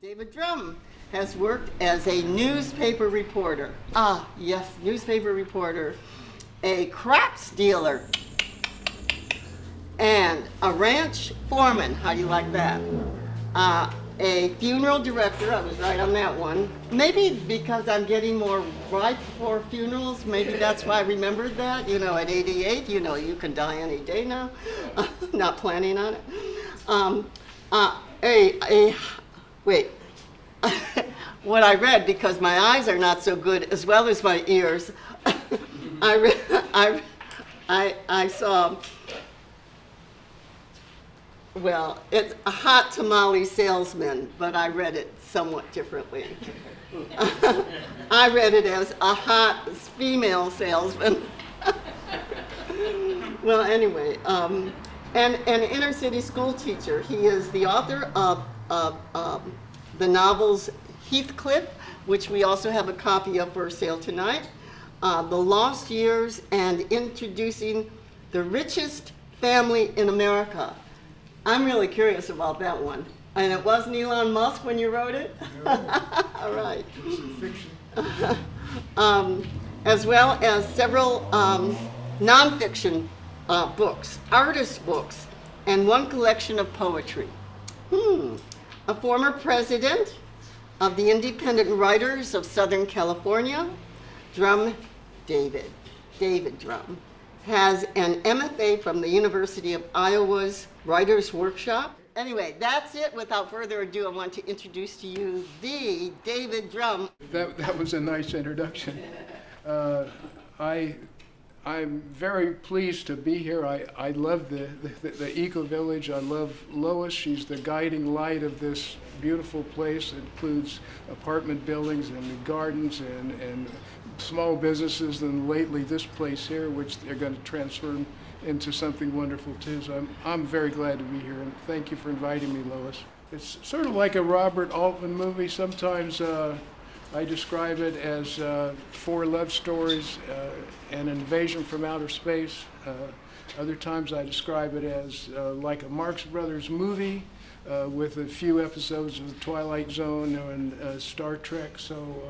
David Drum has worked as a newspaper reporter. Ah, yes, newspaper reporter, a crops dealer, and a ranch foreman. How do you like that? A funeral director. I was right on that one. Maybe because I'm getting more ripe for funerals, maybe that's why I remembered that. You know, at 88, you know, you can die any day now. Not planning on it. Wait. What I read, because my eyes are not so good, as well as my ears, I saw, well, it's a hot tamale salesman, but I read it somewhat differently. I read it as a hot female salesman. Well, anyway, an inner city school teacher. He is the author of the novels Heathcliff, which we also have a copy of for sale tonight, The Lost Years, and Introducing the Richest Family in America. I'm really curious about that one. And it wasn't Elon Musk when you wrote it? No. All right. Fiction. As well as several nonfiction books, artist books, and one collection of poetry. A former president of the Independent Writers of Southern California, David Drum, has an MFA from the University of Iowa's Writers Workshop. Anyway, that's it. Without further ado, I want to introduce to you the David Drum. That was a nice introduction. I'm very pleased to be here. I love the Eco Village. I love Lois. She's the guiding light of this beautiful place. It includes apartment buildings and gardens and small businesses, and lately this place here, which they're going to transform into something wonderful too. So I'm very glad to be here, and thank you for inviting me, Lois. It's sort of like a Robert Altman movie. Sometimes I describe it as 4 love stories, an invasion from outer space. Other times I describe it as like a Marx Brothers movie with a few episodes of The Twilight Zone and Star Trek. So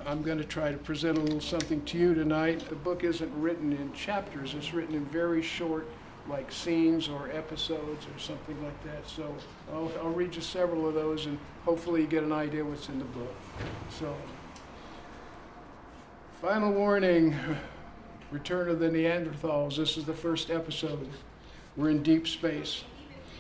I'm going to try to present a little something to you tonight. The book isn't written in chapters. It's written in very short, like scenes or episodes or something like that. So I'll read you several of those, and hopefully you get an idea what's in the book. So, final warning, return of the Neanderthals. This is the first episode. We're in deep space.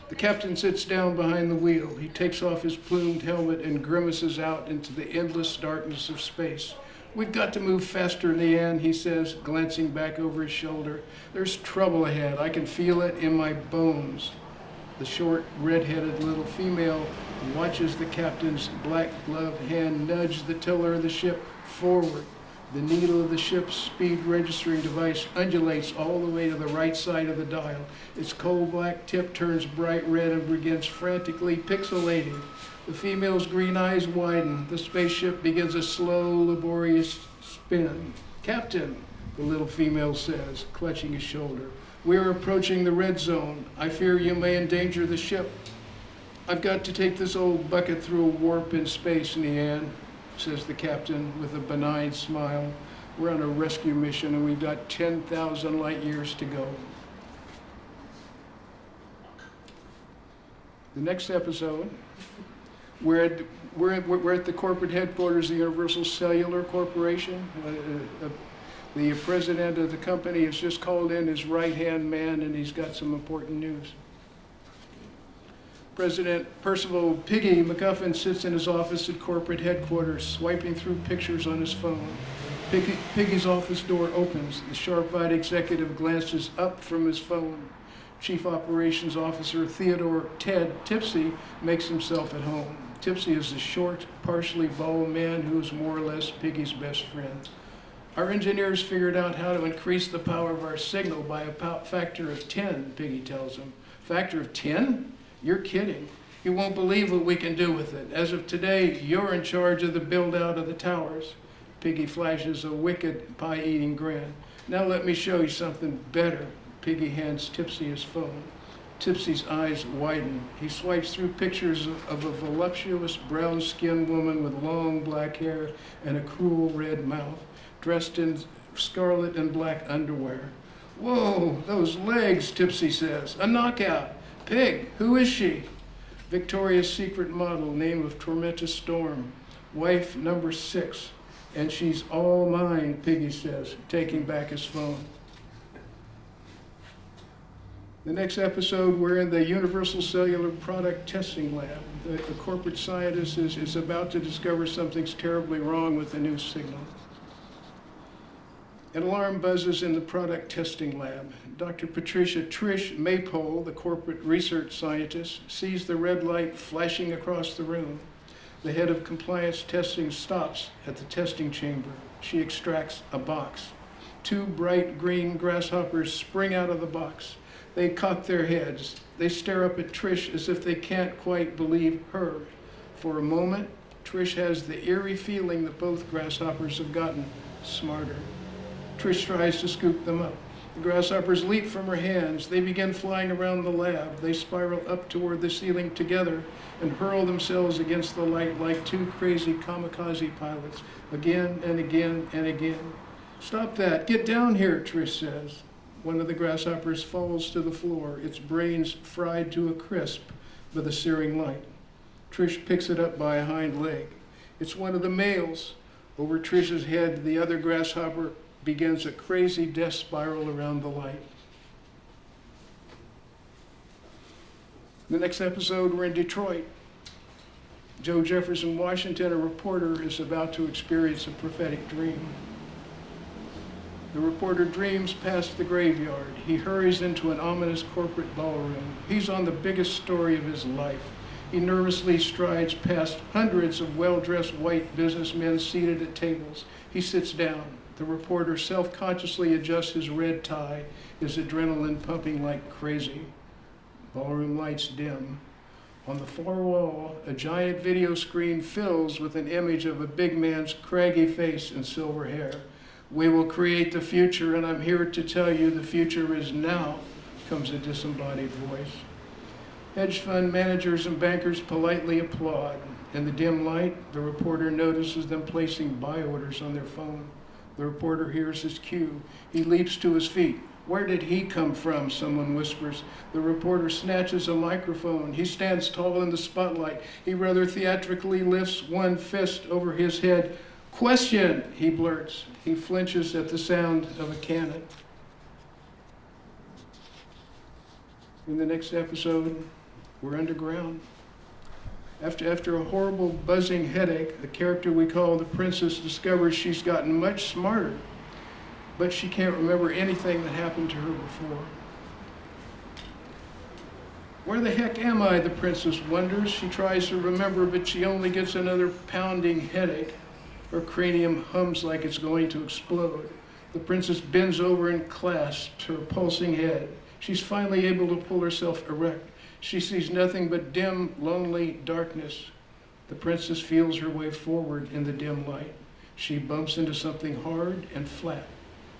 The captain sits down behind the wheel. He takes off his plumed helmet and grimaces out into the endless darkness of space. We've got to move faster, Nean, he says, glancing back over his shoulder. There's trouble ahead. I can feel it in my bones. The short, red-headed little female watches the captain's black-gloved hand nudge the tiller of the ship forward. The needle of the ship's speed registering device undulates all the way to the right side of the dial. Its coal-black tip turns bright red and begins frantically pixelating. The female's green eyes widen. The spaceship begins a slow, laborious spin. Captain, the little female says, clutching his shoulder, we're approaching the red zone. I fear you may endanger the ship. I've got to take this old bucket through a warp in space, Nean, says the captain with a benign smile. We're on a rescue mission and we've got 10,000 light years to go. The next episode, we're at the corporate headquarters of the Universal Cellular Corporation. The president of the company has just called in his right-hand man, and he's got some important news. President Percival Piggy McGuffin sits in his office at corporate headquarters, swiping through pictures on his phone. Piggy's office door opens. The sharp-eyed executive glances up from his phone. Chief Operations Officer Theodore Ted Tipsy makes himself at home. Tipsy is a short, partially bald man who is more or less Piggy's best friend. Our engineers figured out how to increase the power of our signal by a factor of 10, Piggy tells him. Factor of 10? You're kidding. You won't believe what we can do with it. As of today, you're in charge of the build-out of the towers. Piggy flashes a wicked pie-eating grin. Now let me show you something better. Piggy hands Tipsy his phone. Tipsy's eyes widen. He swipes through pictures of a voluptuous brown-skinned woman with long black hair and a cruel red mouth, dressed in scarlet and black underwear. Whoa, those legs, Tipsy says. A knockout. Pig, who is she? Victoria's Secret model, name of Tormentus Storm. Wife number 6. And she's all mine, Piggy says, taking back his phone. The next episode, we're in the Universal Cellular Product Testing Lab. The corporate scientist is about to discover something's terribly wrong with the new signal. An alarm buzzes in the product testing lab. Dr. Patricia Trish Maypole, the corporate research scientist, sees the red light flashing across the room. The head of compliance testing stops at the testing chamber. She extracts a box. 2 bright green grasshoppers spring out of the box. They cock their heads. They stare up at Trish as if they can't quite believe her. For a moment, Trish has the eerie feeling that both grasshoppers have gotten smarter. Trish tries to scoop them up. The grasshoppers leap from her hands. They begin flying around the lab. They spiral up toward the ceiling together and hurl themselves against the light like 2 crazy kamikaze pilots, again and again and again. Stop that. Get down here, Trish says. One of the grasshoppers falls to the floor, its brains fried to a crisp by the searing light. Trish picks it up by a hind leg. It's one of the males. Over Trish's head, the other grasshopper begins a crazy death spiral around the light. The next episode, we're in Detroit. Joe Jefferson Washington, a reporter, is about to experience a prophetic dream. The reporter dreams past the graveyard. He hurries into an ominous corporate ballroom. He's on the biggest story of his life. He nervously strides past hundreds of well-dressed white businessmen seated at tables. He sits down. The reporter self-consciously adjusts his red tie, his adrenaline pumping like crazy. Ballroom lights dim. On the far wall, a giant video screen fills with an image of a big man's craggy face and silver hair. We will create the future, and I'm here to tell you the future is now, comes a disembodied voice. Hedge fund managers and bankers politely applaud. In the dim light, the reporter notices them placing buy orders on their phone. The reporter hears his cue. He leaps to his feet. Where did he come from? Someone whispers. The reporter snatches a microphone. He stands tall in the spotlight. He rather theatrically lifts one fist over his head. Question, he blurts. He flinches at the sound of a cannon. In the next episode, we're underground. After a horrible buzzing headache, the character we call the princess discovers she's gotten much smarter, but she can't remember anything that happened to her before. Where the heck am I? The princess wonders. She tries to remember, but she only gets another pounding headache. Her cranium hums like it's going to explode. The princess bends over and clasps her pulsing head. She's finally able to pull herself erect. She sees nothing but dim, lonely darkness. The princess feels her way forward in the dim light. She bumps into something hard and flat.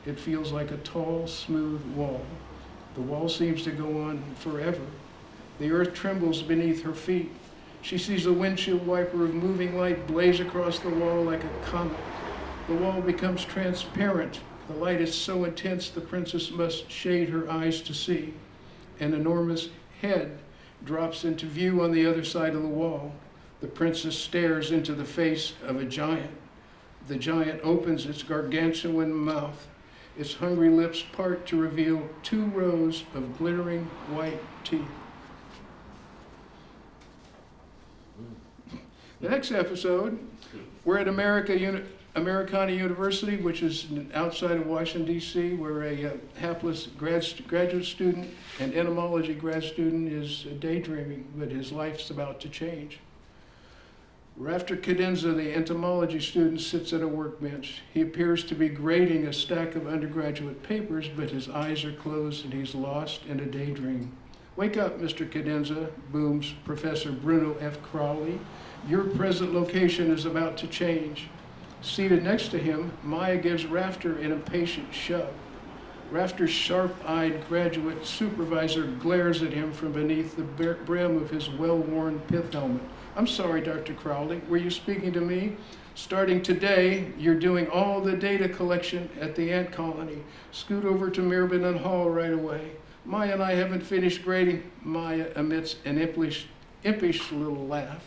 It feels like a tall, smooth wall. The wall seems to go on forever. The earth trembles beneath her feet. She sees a windshield wiper of moving light blaze across the wall like a comet. The wall becomes transparent. The light is so intense the princess must shade her eyes to see. An enormous head drops into view on the other side of the wall. The princess stares into the face of a giant. The giant opens its gargantuan mouth. Its hungry lips part to reveal 2 rows of glittering white teeth. The next episode, we're at Americana University, which is outside of Washington, D.C., where a hapless graduate student and entomology grad student is daydreaming, but his life's about to change. Rafter Cadenza, the entomology student, sits at a workbench. He appears to be grading a stack of undergraduate papers, but his eyes are closed and he's lost in a daydream. Wake up, Mr. Cadenza, booms Professor Bruno F. Crowley. Your present location is about to change. Seated next to him, Maya gives Rafter an impatient shove. Rafter's sharp-eyed graduate supervisor glares at him from beneath the brim of his well-worn pith helmet. I'm sorry, Dr. Crowley, were you speaking to me? Starting today, you're doing all the data collection at the ant colony. Scoot over to Mirabin Hall right away. Maya and I haven't finished grading. Maya emits an impish little laugh.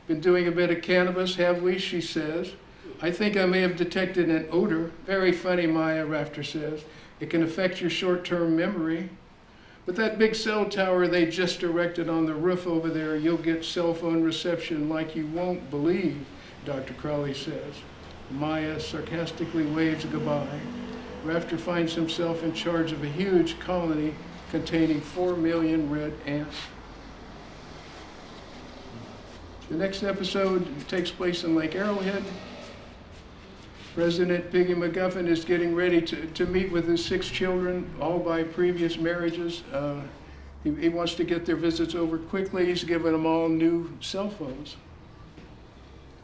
Been doing a bit of cannabis, have we? She says. I think I may have detected an odor. Very funny, Maya, Rafter says. It can affect your short-term memory. But that big cell tower they just erected on the roof over there, you'll get cell phone reception like you won't believe, Dr. Crowley says. Maya sarcastically waves goodbye. Rafter finds himself in charge of a huge colony containing 4 million red ants. The next episode takes place in Lake Arrowhead. President Piggy McGuffin is getting ready to meet with his 6 children, all by previous marriages. He wants to get their visits over quickly. He's given them all new cell phones.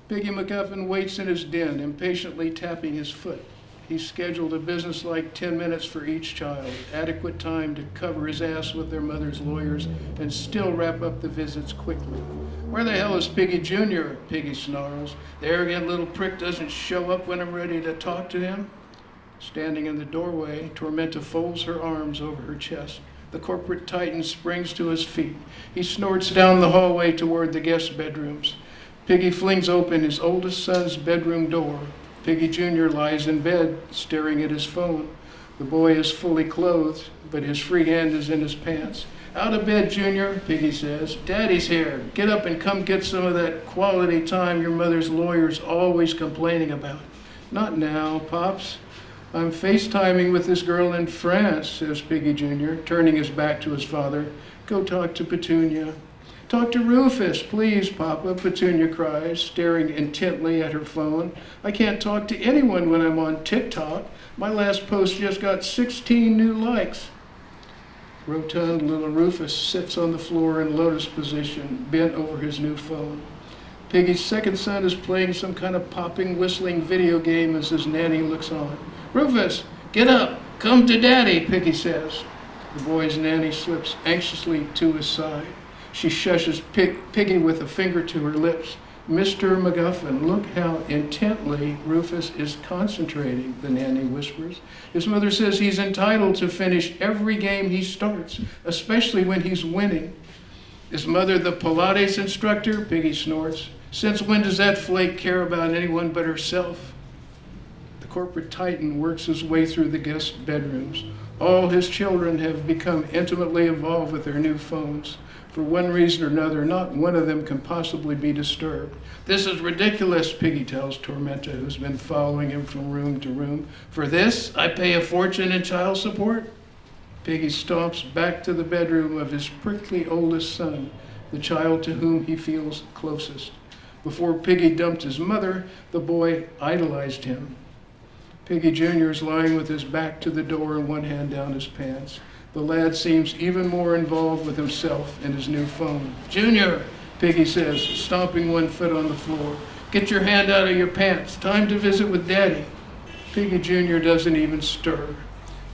Piggy McGuffin waits in his den, impatiently tapping his foot. He's scheduled a businesslike 10 minutes for each child, adequate time to cover his ass with their mother's lawyers and still wrap up the visits quickly. Where the hell is Piggy Jr.? Piggy snarls. The arrogant little prick doesn't show up when I'm ready to talk to him. Standing in the doorway, Tormenta folds her arms over her chest. The corporate titan springs to his feet. He snorts down the hallway toward the guest bedrooms. Piggy flings open his oldest son's bedroom door. Piggy Jr. lies in bed, staring at his phone. The boy is fully clothed, but his free hand is in his pants. Out of bed, Junior, Piggy says. Daddy's here. Get up and come get some of that quality time your mother's lawyer's always complaining about. Not now, Pops. I'm FaceTiming with this girl in France, says Piggy Jr., turning his back to his father. Go talk to Petunia. Talk to Rufus, please, Papa, Petunia cries, staring intently at her phone. I can't talk to anyone when I'm on TikTok. My last post just got 16 new likes. Rotund little Rufus sits on the floor in lotus position, bent over his new phone. Piggy's second son is playing some kind of popping, whistling video game as his nanny looks on. Rufus, get up, come to Daddy, Piggy says. The boy's nanny slips anxiously to his side. She shushes Piggy with a finger to her lips. Mr. McGuffin, look how intently Rufus is concentrating, the nanny whispers. His mother says he's entitled to finish every game he starts, especially when he's winning. Is Mother the Pilates instructor? Piggy snorts. Since when does that flake care about anyone but herself? The corporate titan works his way through the guest bedrooms. All his children have become intimately involved with their new phones. For one reason or another, not one of them can possibly be disturbed. This is ridiculous, Piggy tells Tormenta, who's been following him from room to room. For this, I pay a fortune in child support? Piggy stomps back to the bedroom of his prickly oldest son, the child to whom he feels closest. Before Piggy dumped his mother, the boy idolized him. Piggy Jr. is lying with his back to the door and one hand down his pants. The lad seems even more involved with himself and his new phone. Junior, Piggy says, stomping one foot on the floor. Get your hand out of your pants. Time to visit with Daddy. Piggy Jr. doesn't even stir.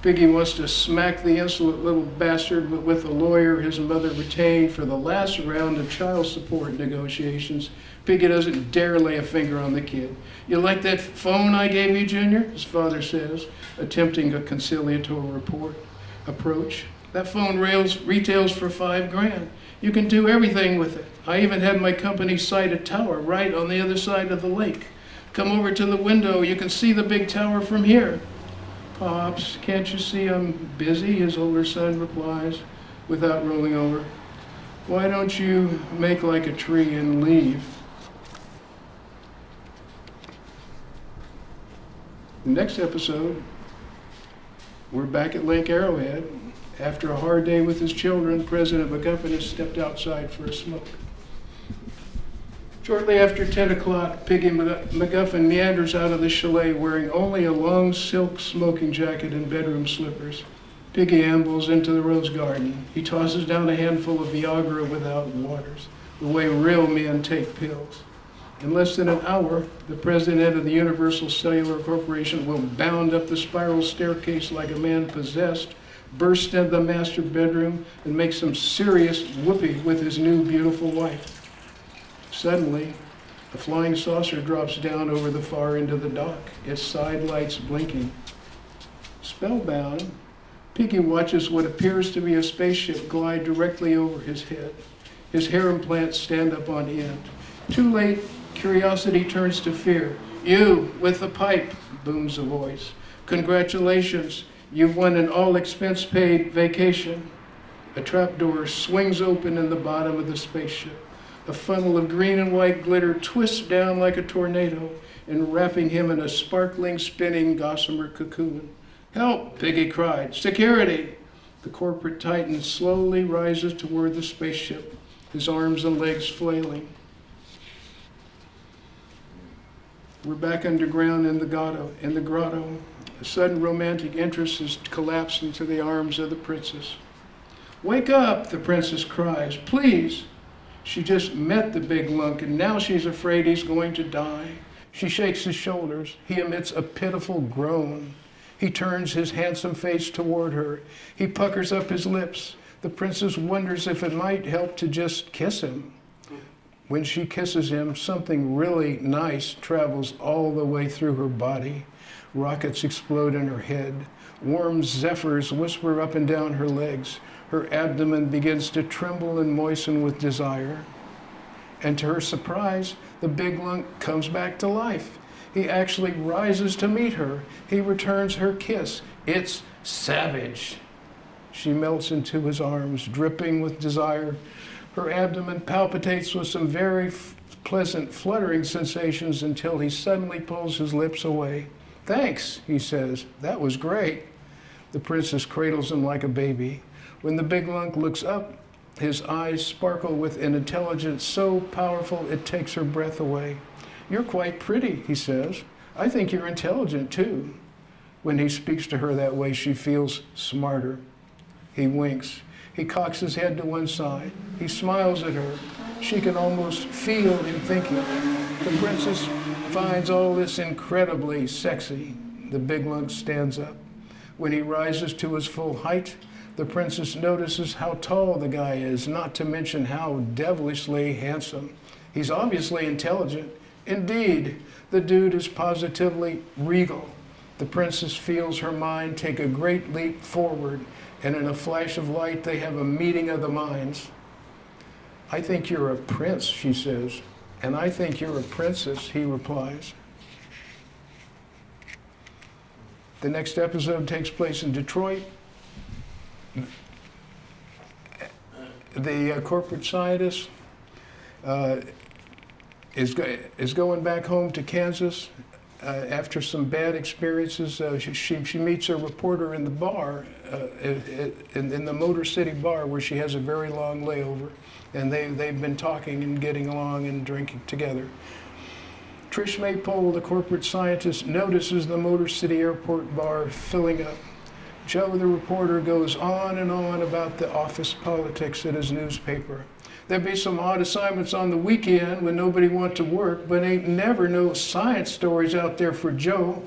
Piggy wants to smack the insolent little bastard, but with the lawyer his mother retained for the last round of child support negotiations, Piggy doesn't dare lay a finger on the kid. You like that phone I gave you, Junior? His father says, attempting a conciliatory approach. That phone retails for $5,000. You can do everything with it. I even had my company site a tower right on the other side of the lake. Come over to the window. You can see the big tower from here. Pops, can't you see I'm busy? His older son replies without rolling over. Why don't you make like a tree and leave? The next episode, we're back at Lake Arrowhead. After a hard day with his children, President McGuffin has stepped outside for a smoke. Shortly after 10 o'clock, Piggy McGuffin meanders out of the chalet wearing only a long silk smoking jacket and bedroom slippers. Piggy ambles into the rose garden. He tosses down a handful of Viagra without waters, the way real men take pills. In less than an hour, the president of the Universal Cellular Corporation will bound up the spiral staircase like a man possessed, burst into the master bedroom, and make some serious whoopee with his new beautiful wife. Suddenly, a flying saucer drops down over the far end of the dock, its side lights blinking. Spellbound, Piggy watches what appears to be a spaceship glide directly over his head. His hair implants stand up on end. Too late, curiosity turns to fear. "You, with the pipe," booms a voice. "Congratulations, you've won an all-expense-paid vacation." A trapdoor swings open in the bottom of the spaceship. A funnel of green and white glitter twists down like a tornado, enwrapping him in a sparkling, spinning gossamer cocoon. "Help!" Piggy cried. "Security!" The corporate titan slowly rises toward the spaceship, his arms and legs flailing. We're back underground in the grotto. A sudden romantic interest has collapsed into the arms of the princess. "Wake up!" the princess cries. "Please!" She just met the big lunk, and now she's afraid he's going to die. She shakes his shoulders. He emits a pitiful groan. He turns his handsome face toward her. He puckers up his lips. The princess wonders if it might help to just kiss him. When she kisses him, something really nice travels all the way through her body. Rockets explode in her head. Warm zephyrs whisper up and down her legs. Her abdomen begins to tremble and moisten with desire. And to her surprise, the big lunk comes back to life. He actually rises to meet her. He returns her kiss. It's savage. She melts into his arms, dripping with desire. Her abdomen palpitates with some very pleasant fluttering sensations until he suddenly pulls his lips away. "Thanks," he says. "That was great." The princess cradles him like a baby. When the big lunk looks up, his eyes sparkle with an intelligence so powerful it takes her breath away. "You're quite pretty," he says. "I think you're intelligent, too." When he speaks to her that way, she feels smarter. He winks. He cocks his head to one side. He smiles at her. She can almost feel him thinking. The princess finds all this incredibly sexy. The big lunk stands up. When he rises to his full height, the princess notices how tall the guy is, not to mention how devilishly handsome. He's obviously intelligent. Indeed, the dude is positively regal. The princess feels her mind take a great leap forward, and in a flash of light, they have a meeting of the minds. "I think you're a prince," she says. "And I think you're a princess," he replies. The next episode takes place in Detroit. The corporate scientist is going back home to Kansas after some bad experiences. She meets a reporter in the bar, in the Motor City bar, where she has a very long layover, and they've been talking and getting along and drinking together. Trish Maypole, the corporate scientist, notices the Motor City Airport bar filling up. Joe, the reporter, goes on and on about the office politics at his newspaper. There'd be some odd assignments on the weekend when nobody want to work, but ain't never no science stories out there for Joe.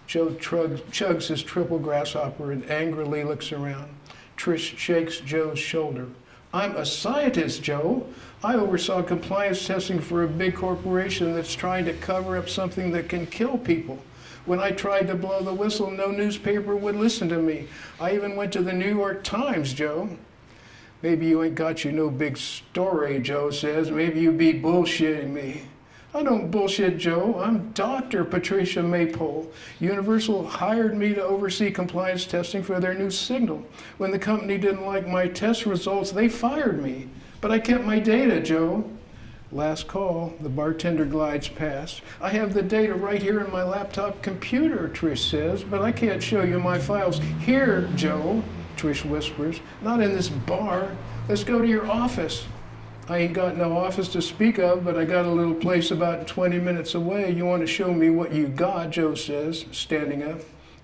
Joe chugs his triple grasshopper and angrily looks around. Trish shakes Joe's shoulder. "I'm a scientist, Joe. I oversaw compliance testing for a big corporation that's trying to cover up something that can kill people. When I tried to blow the whistle, no newspaper would listen to me. I even went to the New York Times, Joe." "Maybe you ain't got you no big story," Joe says. "Maybe you be bullshitting me." "I don't bullshit, Joe. I'm Dr. Patricia Maypole. Universal hired me to oversee compliance testing for their new signal. When the company didn't like my test results, they fired me. But I kept my data, Joe." "Last call," the bartender glides past. "I have the data right here in my laptop computer," Trish says, "but I can't show you my files." "Here, Joe," Trish whispers, "not in this bar. Let's go to your office." "I ain't got no office to speak of, but I got a little place about 20 minutes away. You want to show me what you got," Joe says, standing up.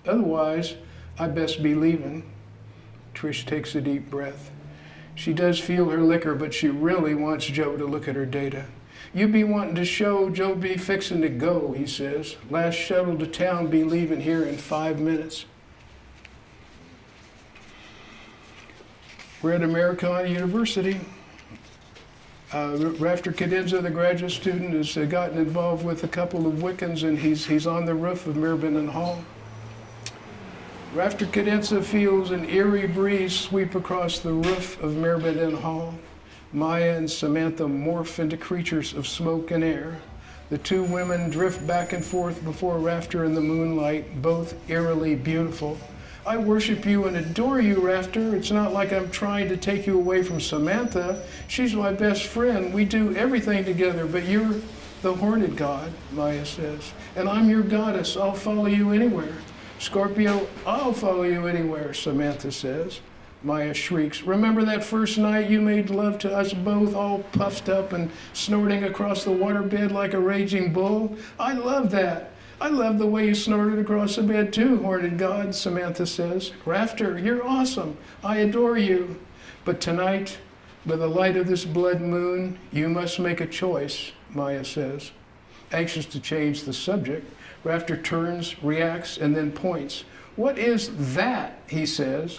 "Otherwise, I best be leaving." Trish takes a deep breath. She does feel her liquor, but she really wants Joe to look at her data. You be wanting to show, Joe be fixing to go, he says. Last shuttle to town be leaving here in 5 minutes. We're at Americana University. Rafter Cadenza, the graduate student, has gotten involved with a couple of Wiccans, and he's on the roof of Mirabin Hall. Rafter Cadenza feels an eerie breeze sweep across the roof of Mirabin Hall. Maya and Samantha morph into creatures of smoke and air. The two women drift back and forth before Rafter in the moonlight, both eerily beautiful. I worship you and adore you, Rafter. It's not like I'm trying to take you away from Samantha. She's my best friend. We do everything together, but you're the horned god, Maya says. And I'm your goddess. I'll follow you anywhere. Scorpio, I'll follow you anywhere, Samantha says. Maya shrieks, remember that first night you made love to us both, all puffed up and snorting across the waterbed like a raging bull? I love that. I love the way you snorted across the bed too, horned god, Samantha says. Rafter, you're awesome. I adore you. But tonight, by the light of this blood moon, you must make a choice, Maya says. Anxious to change the subject, Rafter turns, reacts, and then points. What is that, he says.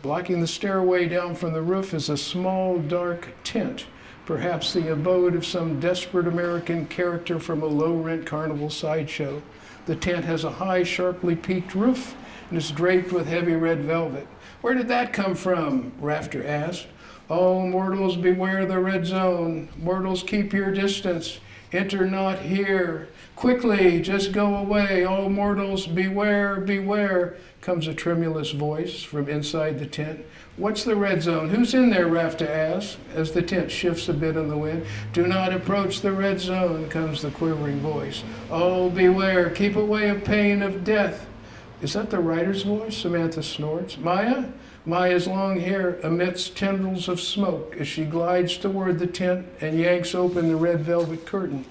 Blocking the stairway down from the roof is a small, dark tent, perhaps the abode of some desperate American character from a low-rent carnival sideshow. The tent has a high, sharply peaked roof and is draped with heavy red velvet. Where did that come from? Rafter asked. Oh, mortals, beware the red zone. Mortals, keep your distance. Enter not here. Quickly, just go away. Oh, mortals, beware, beware, comes a tremulous voice from inside the tent. What's the red zone? Who's in there? Rafter asks, as the tent shifts a bit in the wind. Do not approach the red zone, comes the quivering voice. Oh, beware, keep away of pain of death. Is that the writer's voice? Samantha snorts. Maya? Maya's long hair emits tendrils of smoke as she glides toward the tent and yanks open the red velvet curtain.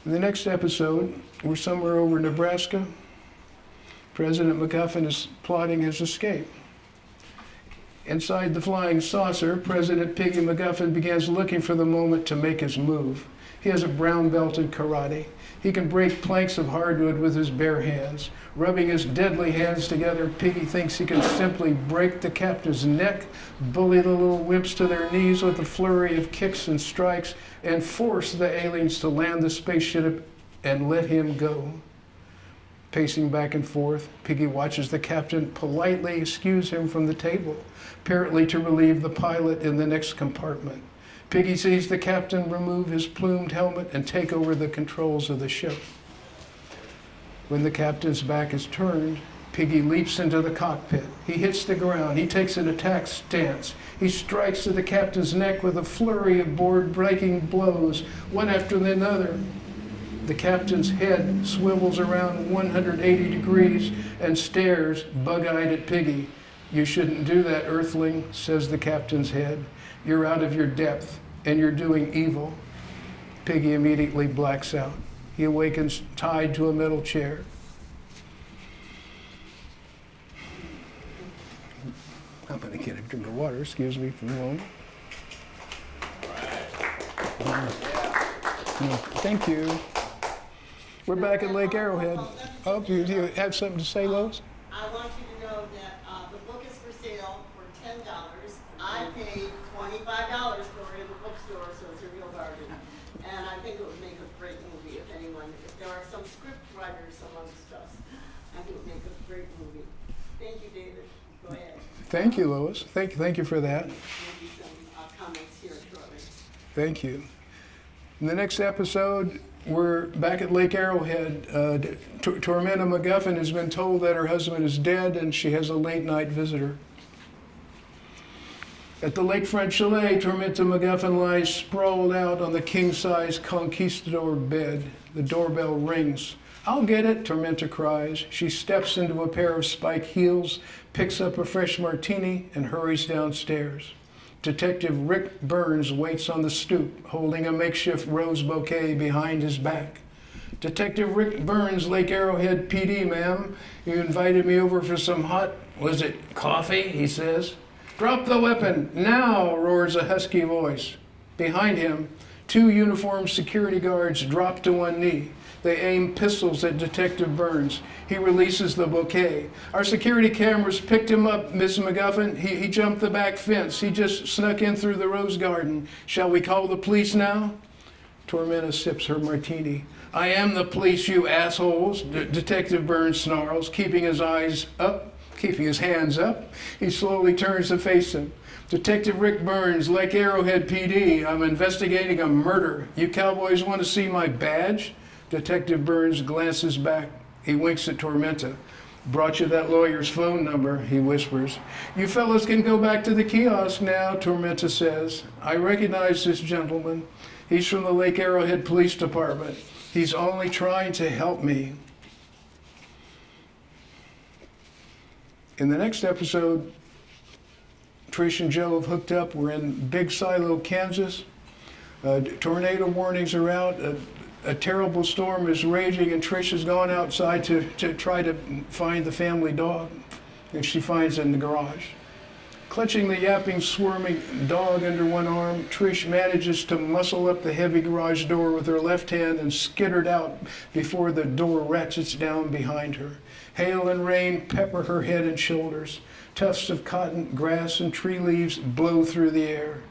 In the next episode, we're somewhere over Nebraska. President McGuffin is plotting his escape. Inside the flying saucer, President Piggy McGuffin begins looking for the moment to make his move. He has a brown belt in karate. He can break planks of hardwood with his bare hands. Rubbing his deadly hands together, Piggy thinks he can simply break the captive's neck, bully the little wimps to their knees with a flurry of kicks and strikes, and force the aliens to land the spaceship and let him go. Pacing back and forth, Piggy watches the captain politely excuse him from the table, apparently to relieve the pilot in the next compartment. Piggy sees the captain remove his plumed helmet and take over the controls of the ship. When the captain's back is turned, Piggy leaps into the cockpit. He hits the ground. He takes an attack stance. He strikes at the captain's neck with a flurry of board-breaking blows, one after another. The captain's head swivels around 180 degrees and stares bug-eyed at Piggy. You shouldn't do that, Earthling, says the captain's head. You're out of your depth, and you're doing evil. Piggy immediately blacks out. He awakens tied to a metal chair. I'm going to get a drink of water. Excuse me for a moment. Thank you. We're back at Lake Arrowhead. Oh, do you have something to say, Lois? I want you to know that the book is for sale for $10. I paid $25 for it in the bookstore, so it's a real bargain. And I think it would make a great movie if there are some script writers amongst us. I think it would make a great movie. Thank you, David. Go ahead. Thank you, Lois. Thank you for that. Maybe some comments here shortly. Thank you. In the next episode, we're back at Lake Arrowhead. Tormenta McGuffin has been told that her husband is dead and she has a late night visitor. At the lakefront chalet, Tormenta McGuffin lies sprawled out on the king-size conquistador bed. The doorbell rings. I'll get it, Tormenta cries. She steps into a pair of spike heels, picks up a fresh martini, and hurries downstairs. Detective Rick Burns waits on the stoop, holding a makeshift rose bouquet behind his back. Detective Rick Burns, Lake Arrowhead PD, ma'am. You invited me over for some hot, was it coffee, he says. Drop the weapon, now, roars a husky voice. Behind him, two uniformed security guards drop to one knee. They aim pistols at Detective Burns. He releases the bouquet. Our security cameras picked him up, Miss McGuffin. He jumped the back fence. He just snuck in through the rose garden. Shall we call the police now? Tormenta sips her martini. I am the police, you assholes, Detective Burns snarls, keeping his hands up. He slowly turns to face him. Detective Rick Burns, Lake Arrowhead PD. I'm investigating a murder. You cowboys want to see my badge? Detective Burns glances back. He winks at Tormenta. Brought you that lawyer's phone number, he whispers. You fellas can go back to the kiosk now, Tormenta says. I recognize this gentleman. He's from the Lake Arrowhead Police Department. He's only trying to help me. In the next episode, Trish and Joe have hooked up. We're in Big Silo, Kansas. Tornado warnings are out. A terrible storm is raging, and Trish has gone outside to try to find the family dog, and she finds it in the garage. Clutching the yapping, squirming dog under one arm, Trish manages to muscle up the heavy garage door with her left hand and skitter it out before the door ratchets down behind her. Hail and rain pepper her head and shoulders. Tufts of cotton, grass, and tree leaves blow through the air.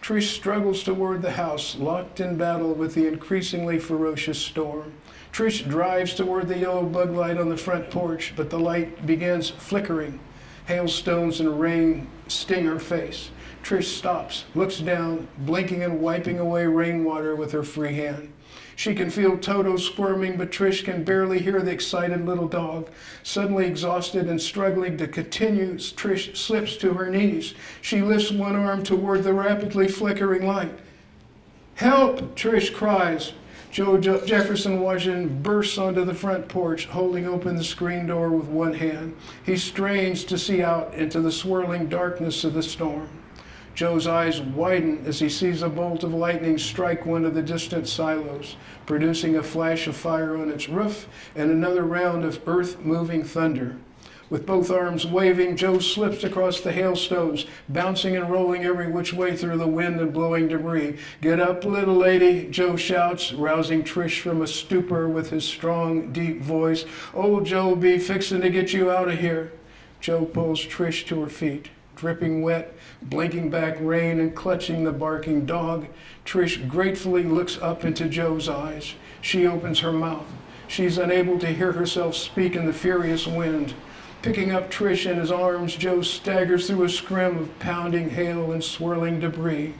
Trish struggles toward the house, locked in battle with the increasingly ferocious storm. Trish drives toward the yellow bug light on the front porch, but the light begins flickering. Hailstones and rain sting her face. Trish stops, looks down, blinking and wiping away rainwater with her free hand. She can feel Toto squirming, but Trish can barely hear the excited little dog. Suddenly exhausted and struggling to continue, Trish slips to her knees. She lifts one arm toward the rapidly flickering light. Help! Trish cries. Joe Jefferson Washington bursts onto the front porch, holding open the screen door with one hand. He strains to see out into the swirling darkness of the storm. Joe's eyes widen as he sees a bolt of lightning strike one of the distant silos, producing a flash of fire on its roof and another round of earth-moving thunder. With both arms waving, Joe slips across the hailstones, bouncing and rolling every which way through the wind and blowing debris. Get up, little lady, Joe shouts, rousing Trish from a stupor with his strong, deep voice. Old Joe be fixing to get you out of here. Joe pulls Trish to her feet. Dripping wet, blinking back rain, and clutching the barking dog, Trish gratefully looks up into Joe's eyes. She opens her mouth. She's unable to hear herself speak in the furious wind. Picking up Trish in his arms, Joe staggers through a scrim of pounding hail and swirling debris.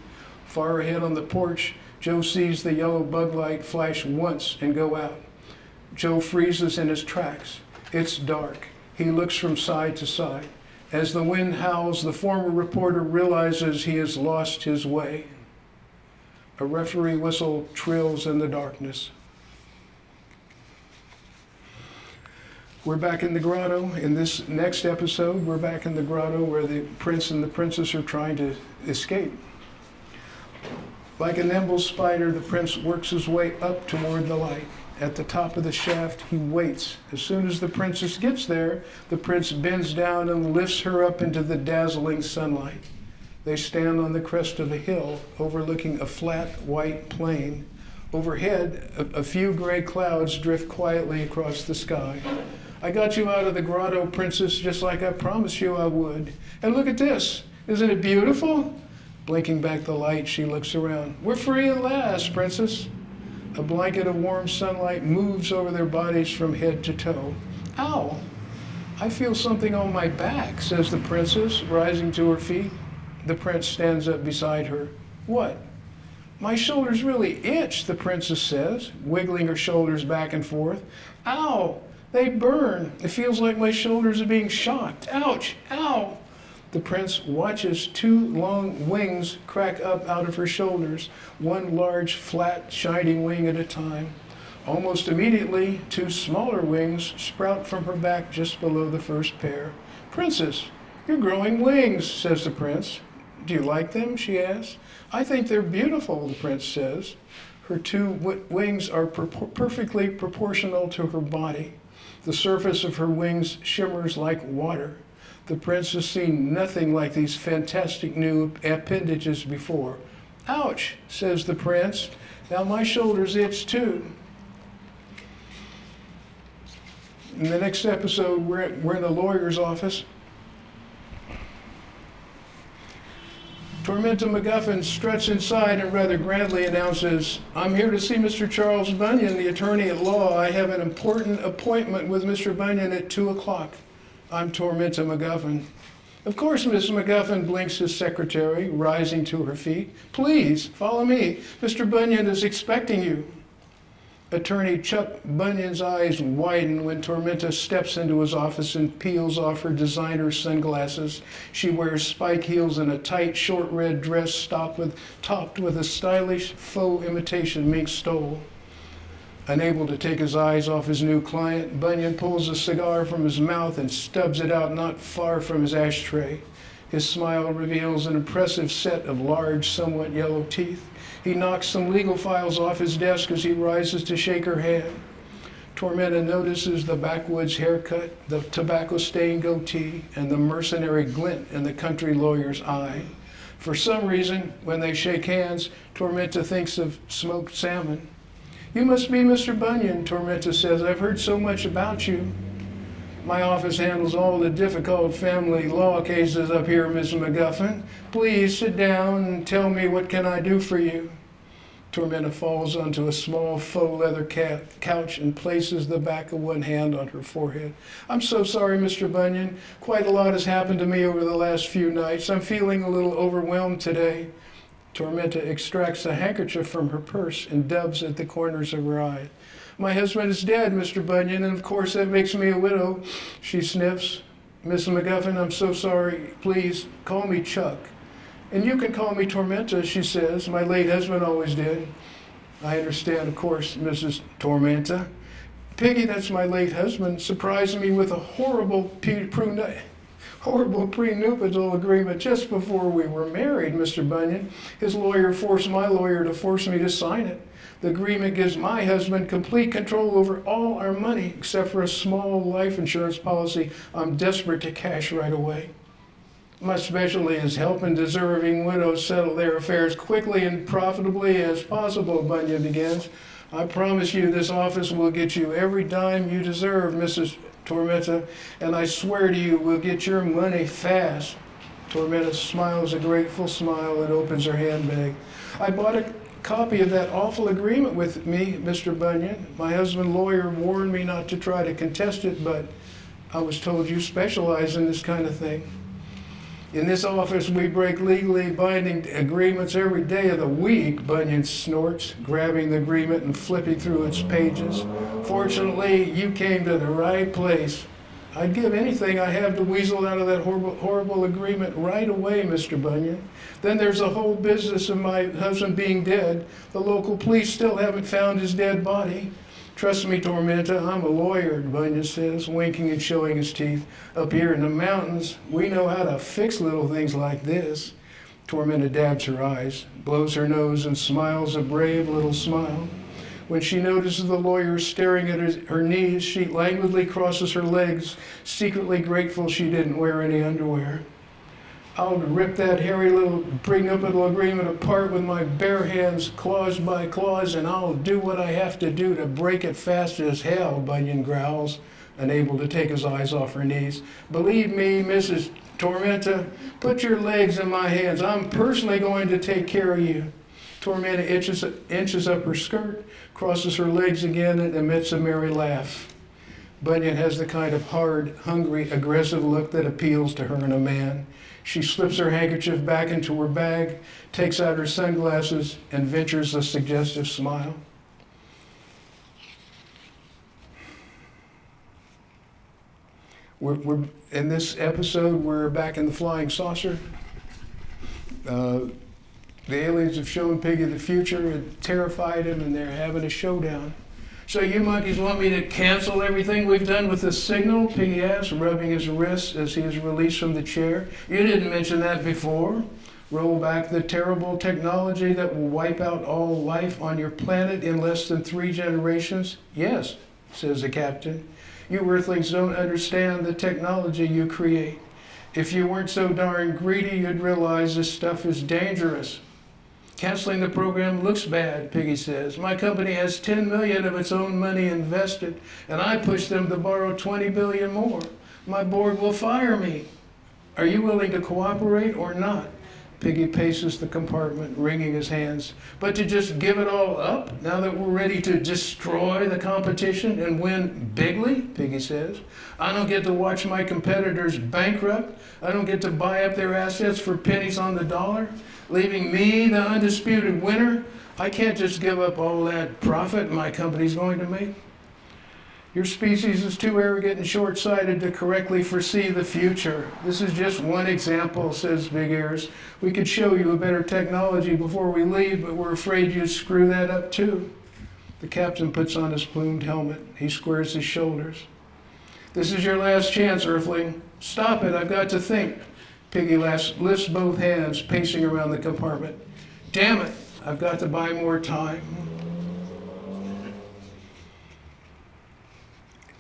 Far ahead on the porch, Joe sees the yellow bug light flash once and go out. Joe freezes in his tracks. It's dark. He looks from side to side. As the wind howls, the former reporter realizes he has lost his way. A referee whistle trills in the darkness. We're back in the grotto. In this next episode, we're back in the grotto where the prince and the princess are trying to escape. Like a nimble spider, the prince works his way up toward the light. At the top of the shaft, he waits. As soon as the princess gets there, the prince bends down and lifts her up into the dazzling sunlight. They stand on the crest of a hill, overlooking a flat, white plain. Overhead, a few gray clouds drift quietly across the sky. I got you out of the grotto, princess, just like I promised you I would. And look at this. Isn't it beautiful? Blinking back the light, she looks around. We're free at last, princess. A blanket of warm sunlight moves over their bodies from head to toe. Ow! I feel something on my back, says the princess, rising to her feet. The prince stands up beside her. What? My shoulders really itch, the princess says, wiggling her shoulders back and forth. Ow! They burn. It feels like my shoulders are being shocked. Ouch! Ow! The prince watches two long wings crack up out of her shoulders, one large, flat, shining wing at a time. Almost immediately, two smaller wings sprout from her back just below the first pair. Princess, you're growing wings, says the prince. Do you like them? She asks. I think they're beautiful, the prince says. Her two wings are perfectly proportional to her body. The surface of her wings shimmers like water. The prince has seen nothing like these fantastic new appendages before. Ouch, says the prince. Now my shoulders itch too. In the next episode, we're in a lawyer's office. Tormenta MacGuffin struts inside and rather grandly announces, "I'm here to see Mr. Charles Bunyan, the attorney at law. I have an important appointment with Mr. Bunyan at 2 o'clock. I'm Tormenta MacGuffin." Of course, Miss MacGuffin blinks his secretary, rising to her feet. "Please, follow me. Mr. Bunyan is expecting you." Attorney Chuck Bunyan's eyes widen when Tormenta steps into his office and peels off her designer sunglasses. She wears spike heels and a tight, short red dress topped with a stylish faux imitation mink stole. Unable to take his eyes off his new client, Bunyan pulls a cigar from his mouth and stubs it out not far from his ashtray. His smile reveals an impressive set of large, somewhat yellow teeth. He knocks some legal files off his desk as he rises to shake her hand. Tormenta notices the backwoods haircut, the tobacco-stained goatee, and the mercenary glint in the country lawyer's eye. For some reason, when they shake hands, Tormenta thinks of smoked salmon. "You must be Mr. Bunyan," Tormenta says. "I've heard so much about you." "My office handles all the difficult family law cases up here, Miss MacGuffin. Please sit down and tell me, what can I do for you?" Tormenta falls onto a small faux leather couch and places the back of one hand on her forehead. "I'm so sorry, Mr. Bunyan. Quite a lot has happened to me over the last few nights. I'm feeling a little overwhelmed today." Tormenta extracts a handkerchief from her purse and dubs at the corners of her eyes. "My husband is dead, Mr. Bunyan, and of course that makes me a widow," she sniffs. "Miss MacGuffin, I'm so sorry. Please, call me Chuck." "And you can call me Tormenta," she says. "My late husband always did." "I understand, of course, Mrs. Tormenta." "Piggy, that's my late husband, surprised me with a horrible prenuptial agreement just before we were married, Mr. Bunyan. His lawyer forced my lawyer to force me to sign it. The agreement gives my husband complete control over all our money, except for a small life insurance policy I'm desperate to cash right away. My specialty is helping deserving widows settle their affairs quickly and profitably as possible," Bunyan begins. "I promise you this office will get you every dime you deserve, Mrs. Tormenta, and I swear to you we'll get your money fast." Tormenta smiles a grateful smile and opens her handbag. "I bought a copy of that awful agreement with me, Mr. Bunyan. My husband's lawyer warned me not to try to contest it, but I was told you specialize in this kind of thing." "In this office, we break legally binding agreements every day of the week," Bunyan snorts, grabbing the agreement and flipping through its pages. "Fortunately, you came to the right place. I'd give anything I have to weasel out of that horrible agreement right away, Mr. Bunyan. Then there's the whole business of my husband being dead. The local police still haven't found his dead body." "Trust me, Tormenta, I'm a lawyer," Bunyan says, winking and showing his teeth. "Up here in the mountains, we know how to fix little things like this." Tormenta dabs her eyes, blows her nose, and smiles a brave little smile. When she notices the lawyer staring at her knees, she languidly crosses her legs, secretly grateful she didn't wear any underwear. "I'll rip that hairy little prenuptial agreement apart with my bare hands, clause by clause, and I'll do what I have to do to break it fast as hell," Bunyan growls, unable to take his eyes off her knees. "Believe me, Mrs. Tormenta, put your legs in my hands. I'm personally going to take care of you." Tormenta inches up her skirt, crosses her legs again, and emits a merry laugh. Bunyan has the kind of hard, hungry, aggressive look that appeals to her in a man. She slips her handkerchief back into her bag, takes out her sunglasses, and ventures a suggestive smile. We're in this episode, we're back in the flying saucer. The aliens have shown Piggy the future and terrified him, and they're having a showdown. "So you monkeys want me to cancel everything we've done with the signal?" Piggy asks, rubbing his wrist as he is released from the chair. "You didn't mention that before. Roll back the terrible technology that will wipe out all life on your planet in less than 3 generations? "Yes," says the captain. "You Earthlings don't understand the technology you create. If you weren't so darn greedy, you'd realize this stuff is dangerous." Canceling the program looks bad, Piggy says. My company has 10 million of its own money invested, and I pushed them to borrow 20 billion more. My board will fire me. Are you willing to cooperate or not? Piggy paces the compartment, wringing his hands. But to just give it all up, now that we're ready to destroy the competition and win bigly, Piggy says. I don't get to watch my competitors bankrupt. I don't get to buy up their assets for pennies on the dollar, leaving me the undisputed winner. I can't just give up all that profit my company's going to make. Your species is too arrogant and short-sighted to correctly foresee the future. This is just one example, says Big Ears. We could show you a better technology before we leave, but we're afraid you'd screw that up too. The captain puts on his plumed helmet. He squares his shoulders. This is your last chance, Earthling. Stop it, I've got to think. Piggy lifts both hands, pacing around the compartment. Damn it, I've got to buy more time.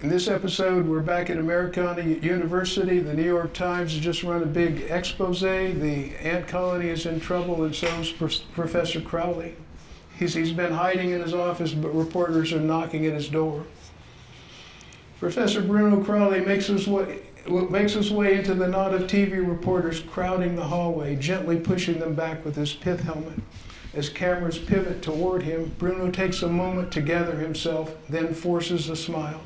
In this episode, we're back at Americana University. The New York Times has just run a big expose. The ant colony is in trouble, and so is Professor Crowley. He's been hiding in his office, but reporters are knocking at his door. Professor Bruno Crowley makes his way into the knot of TV reporters crowding the hallway, gently pushing them back with his pith helmet. As cameras pivot toward him, Bruno takes a moment to gather himself, then forces a smile.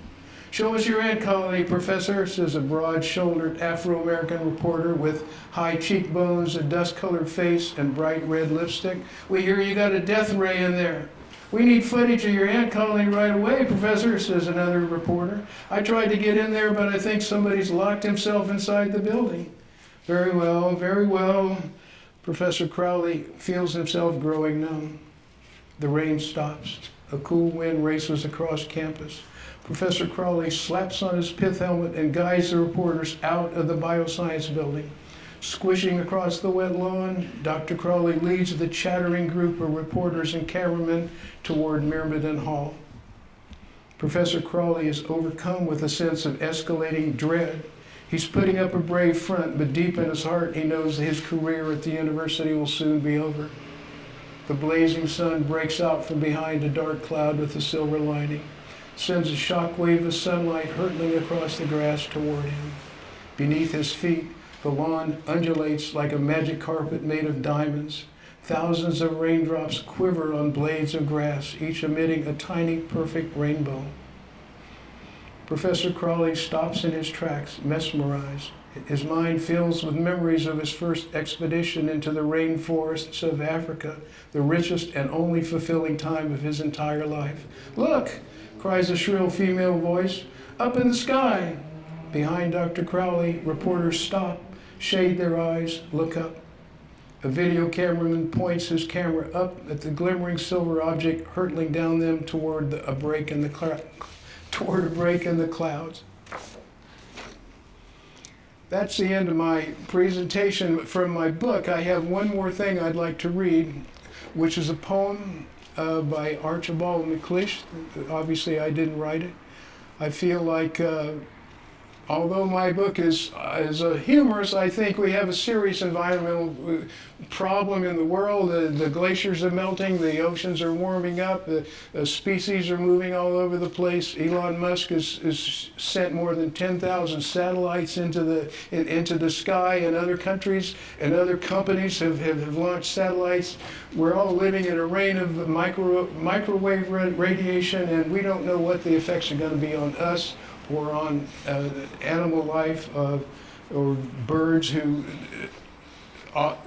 Show us your ant colony, Professor, says a broad-shouldered Afro-American reporter with high cheekbones, a dust-colored face, and bright red lipstick. We hear you got a death ray in there. We need footage of your ant colony right away, Professor, says another reporter. I tried to get in there, but I think somebody's locked himself inside the building. Very well, very well. Professor Crowley feels himself growing numb. The rain stops. A cool wind races across campus. Professor Crowley slaps on his pith helmet and guides the reporters out of the bioscience building. Squishing across the wet lawn, Dr. Crowley leads the chattering group of reporters and cameramen toward Myrmidon Hall. Professor Crowley is overcome with a sense of escalating dread. He's putting up a brave front, but deep in his heart, he knows that his career at the university will soon be over. The blazing sun breaks out from behind a dark cloud with a silver lining. Sends a shockwave of sunlight hurtling across the grass toward him. Beneath his feet, the lawn undulates like a magic carpet made of diamonds. Thousands of raindrops quiver on blades of grass, each emitting a tiny, perfect rainbow. Professor Crowley stops in his tracks, mesmerized. His mind fills with memories of his first expedition into the rainforests of Africa, the richest and only fulfilling time of his entire life. Look! Cries a shrill female voice. Up in the sky! Behind Dr. Crowley, reporters stop, shade their eyes, look up. A video cameraman points his camera up at the glimmering silver object hurtling down them toward a break in the clouds. That's the end of my presentation from my book. I have one more thing I'd like to read, which is a poem by Archibald MacLeish. Obviously, I didn't write it. I feel like, although my book is humorous, I think we have a serious environmental problem in the world. The glaciers are melting, the oceans are warming up, the species are moving all over the place. Elon Musk has sent more than 10,000 satellites into the sky, and other countries and other companies have launched satellites. We're all living in a rain of microwave radiation, and we don't know what the effects are going to be on us or on animal life, or birds who,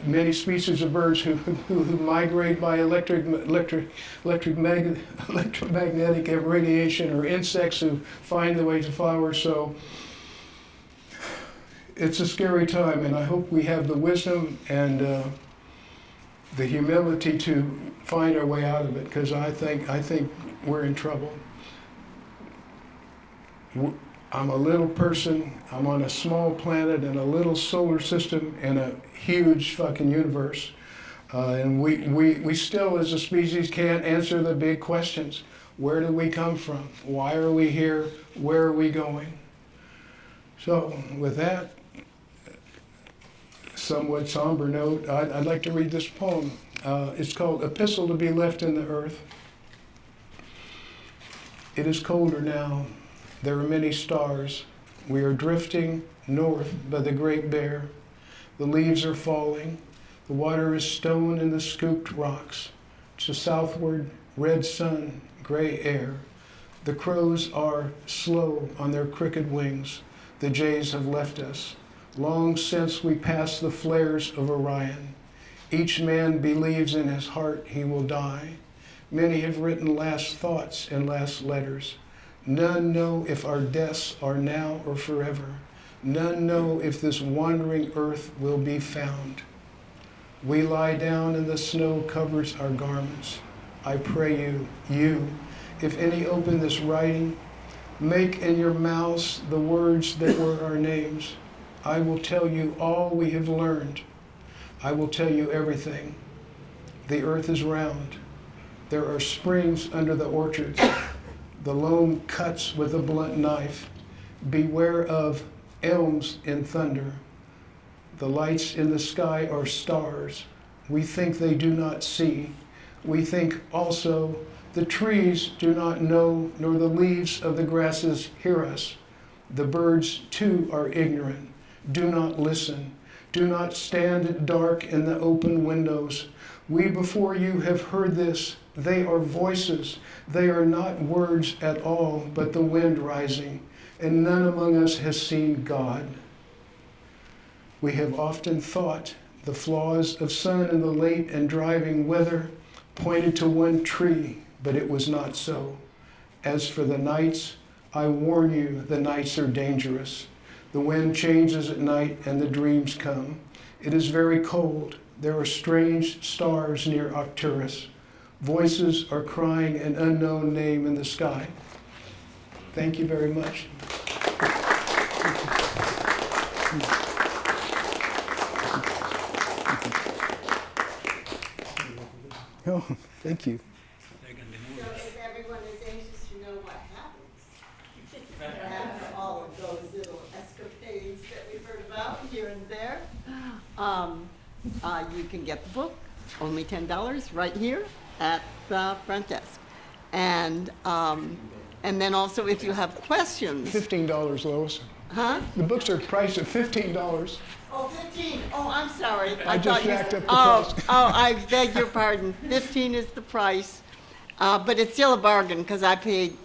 many species of birds who migrate by electromagnetic radiation, or insects who find their way to flowers. So it's a scary time, and I hope we have the wisdom and the humility to find our way out of it, because I think we're in trouble. I'm a little person, I'm on a small planet in a little solar system in a huge fucking universe. And we still, as a species, can't answer the big questions. Where did we come from? Why are we here? Where are we going? So, with that somewhat somber note, I'd like to read this poem. It's called Epistle to be Left in the Earth. It is colder now. There are many stars. We are drifting north by the Great Bear. The leaves are falling. The water is stone in the scooped rocks. To southward, red sun, gray air. The crows are slow on their crooked wings. The jays have left us. Long since we passed the flares of Orion. Each man believes in his heart he will die. Many have written last thoughts and last letters. None know if our deaths are now or forever. None know if this wandering earth will be found. We lie down and the snow covers our garments. I pray you, if any open this writing, make in your mouths the words that were our names. I will tell you all we have learned. I will tell you everything. The earth is round. There are springs under the orchards. The loam cuts with a blunt knife. Beware of elms in thunder. The lights in the sky are stars. We think they do not see. We think also the trees do not know, nor the leaves of the grasses hear us. The birds too are ignorant. Do not listen. Do not stand dark in the open windows. We before you have heard this. They are voices. They are not words at all, but the wind rising. And none among us has seen God. We have often thought the flaws of sun in the late and driving weather pointed to one tree, but it was not so. As for the nights, I warn you, the nights are dangerous. The wind changes at night and the dreams come. It is very cold. There are strange stars near Arcturus. Voices are crying an unknown name in the sky. Thank you very much. Oh, thank you. So if everyone is anxious to know what happens after all of those little escapades that we've heard about here and there, you can get the book, only $10, right here at the front desk. And then also if you have questions. $15, Lois. Huh? The books are priced at $15. Oh, 15. Oh, I'm sorry. I just thought you jacked said- up the price. I beg your pardon. 15 is the price. But it's still a bargain because I think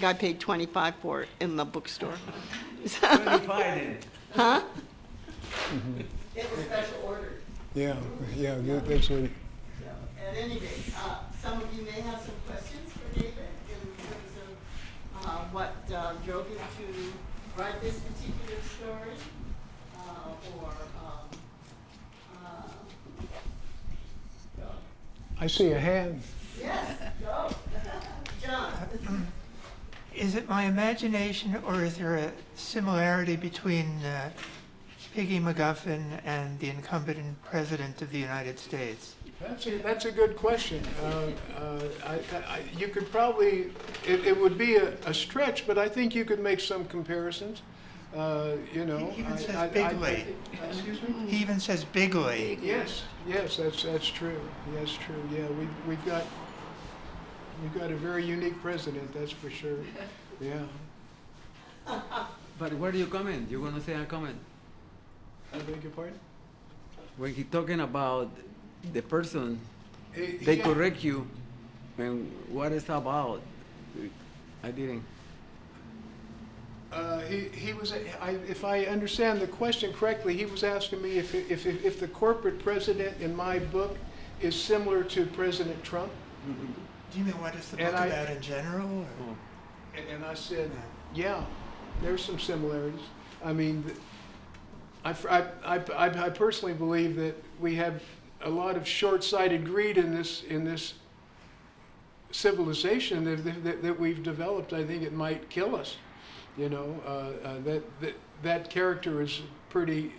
I paid 25 for it in the bookstore. 25 then. Huh? It was special ordered. Yeah, that's what. So, at any rate, some of you may have some questions for David in terms of what drove him to write this particular story, I see a hand. yes, go, John. Is it my imagination, or is there a similarity between Piggy MacGuffin and the incumbent president of the United States? That's a good question. You could probably, it would be a stretch, but I think you could make some comparisons. He even says bigly. Excuse me? He even says bigly. Yes, that's true. Yes, true. Yeah, we've got a very unique president, that's for sure. Yeah. But where do you comment? You want to say a comment? I beg your pardon? When he's talking about the person, He- they he- correct you, and what is about? I didn't. He was, if I understand the question correctly, he was asking me if the corporate president in my book is similar to President Trump. Do you mean what is the And book I- about in general? Or? Oh. And I said, yeah, there's some similarities. I mean, I personally believe that we have a lot of short-sighted greed in this civilization that we've developed. I think it might kill us. You know, that character is pretty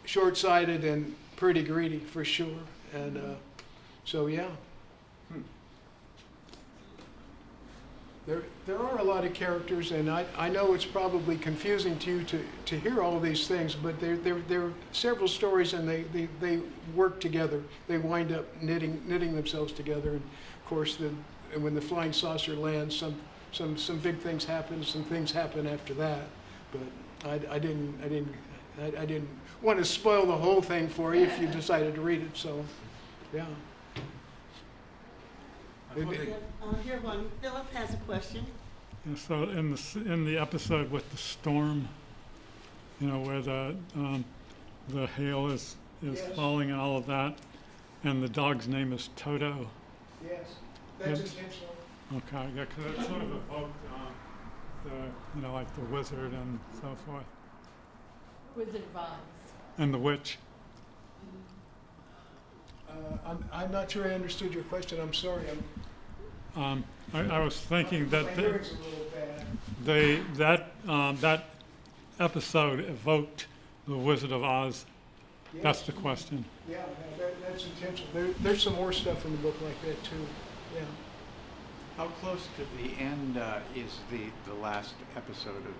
short-sighted and pretty greedy for sure. And so, yeah. There are a lot of characters, and I know it's probably confusing to you to hear all these things, but there are several stories, and they work together. They wind up knitting themselves together, and of course, when the flying saucer lands, some big things happen. Some things happen after that, but I didn't want to spoil the whole thing for you if you decided to read it. So, yeah. Here one. Philip has a question. And so in the episode with the storm, you know, where the hail is Yes. falling and all of that, and the dog's name is Toto. Yes, that's Yep. intentional. Okay, yeah, 'cause it sort of evoked you know, like the wizard and so forth, Wizard of Oz. and the witch. I'm not sure I understood your question. I'm sorry. I was thinking that My hearing's a little bad. that episode evoked the Wizard of Oz. That's the question. Yeah, that's intentional. There's some more stuff in the book like that too. Yeah. How close to the end is the last episode of the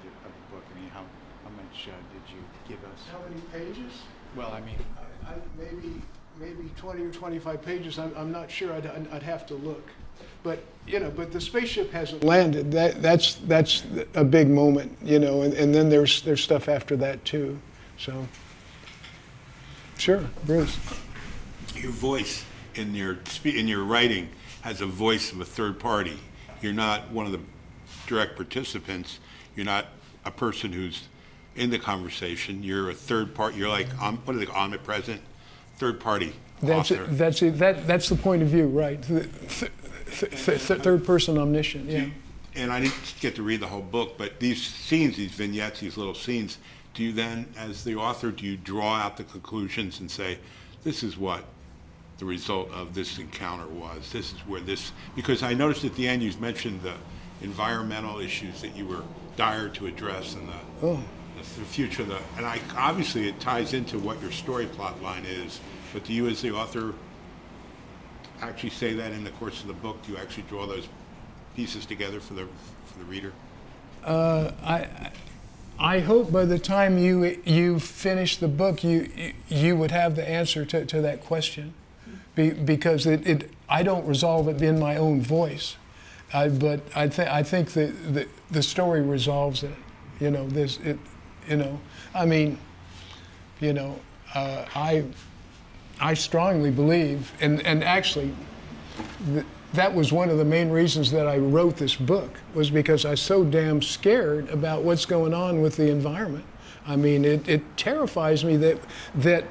book? I mean, how much did you give us? How many pages? Well, I mean, Maybe 20 or 25 pages. I'm not sure. I'd have to look. But but the spaceship hasn't landed. That's a big moment. And then there's stuff after that too. So sure, Bruce. Your voice in your writing has a voice of a third party. You're not one of the direct participants. You're not a person who's in the conversation. You're a third part. You're like omnipresent third party author. That's the point of view, right? Third person omniscient. Yeah. And I didn't get to read the whole book, but these scenes, these vignettes, these little scenes, do you then, as the author, do you draw out the conclusions and say, this is what the result of this encounter was? This is where this, because I noticed at the end you mentioned the environmental issues that you were dire to address and the future, and obviously it ties into what your story plot line is, but do you as the author actually say that in the course of the book? Do you actually draw those pieces together for the reader? I hope by the time you finish the book, you would have the answer to that question, because I don't resolve it in my own voice, but I think the story resolves it. I strongly believe, and actually, that was one of the main reasons that I wrote this book, was because I was so damn scared about what's going on with the environment. I mean, it terrifies me that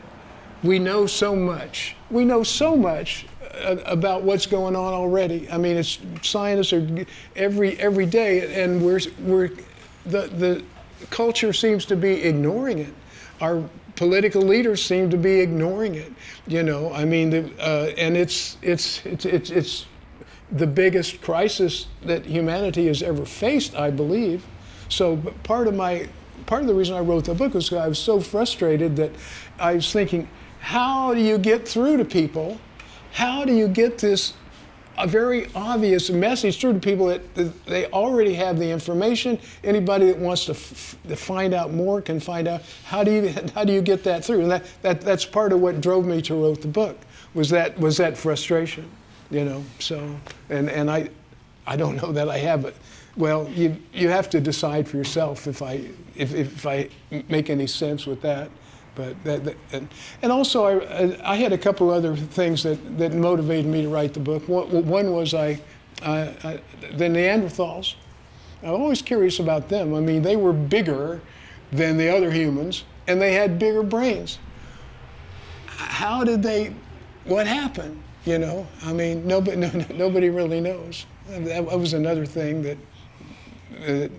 we know so much. We know so much about what's going on already. I mean, it's scientists are every day, and the culture seems to be ignoring it. Our political leaders seem to be ignoring it. I mean, and it's the biggest crisis that humanity has ever faced, I believe. So part of the reason I wrote the book was because I was so frustrated that I was thinking, how do you get through to people? How do you get a very obvious message through to people that they already have the information? Anybody that wants to find out more can find out. How do you get that through? And that's part of what drove me to write the book, was that frustration, So and I don't know that I have it. Well, you have to decide for yourself if I make any sense with that. But and also I had a couple other things that motivated me to write the book. One was the Neanderthals. I'm always curious about them. I mean, they were bigger than the other humans, and they had bigger brains. What happened? I mean, nobody really knows. That was another thing that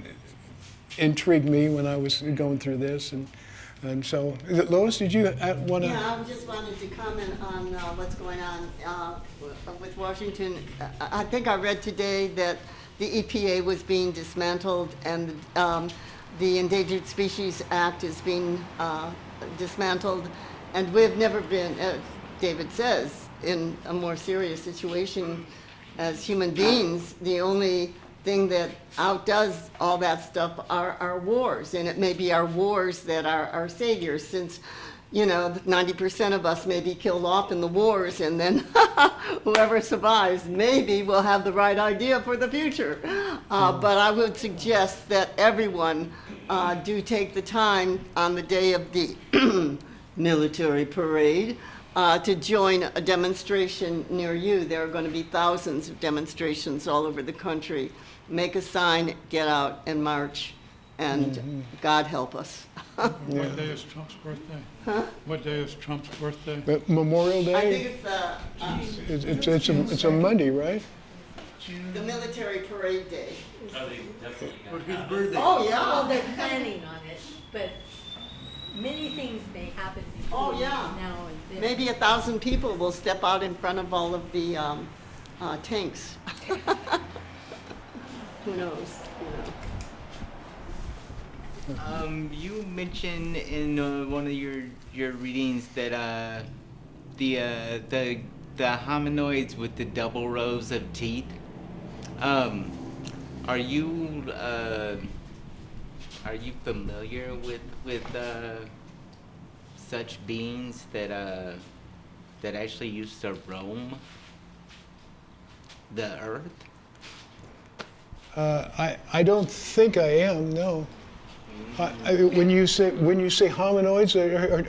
intrigued me when I was going through this. And so, Lois, did you want to? Yeah, I just wanted to comment on what's going on with Washington. I think I read today that the EPA was being dismantled, and the Endangered Species Act is being dismantled, and we've never been, as David says, in a more serious situation as human beings. The only thing that outdoes all that stuff are our wars. And it may be our wars that are our saviors, since, 90% of us may be killed off in the wars, and then whoever survives maybe will have the right idea for the future. But I would suggest that everyone do take the time on the day of the military parade to join a demonstration near you. There are going to be thousands of demonstrations all over the country. Make a sign, get out and march, and God help us. What day is Trump's birthday? Huh? What day is Trump's birthday? But Memorial I think Day, it's a Monday, right? the military parade day. His birthday. Oh, Well, yeah. they're planning on it, but many things may happen Oh, between yeah. now and then. Maybe 1,000 people will step out in front of all of the tanks. Who knows? You mentioned in one of your readings that the hominoids with the double rows of teeth. Are you familiar with such beings that actually used to roam the earth? I don't think I am. No. When you say hominoids,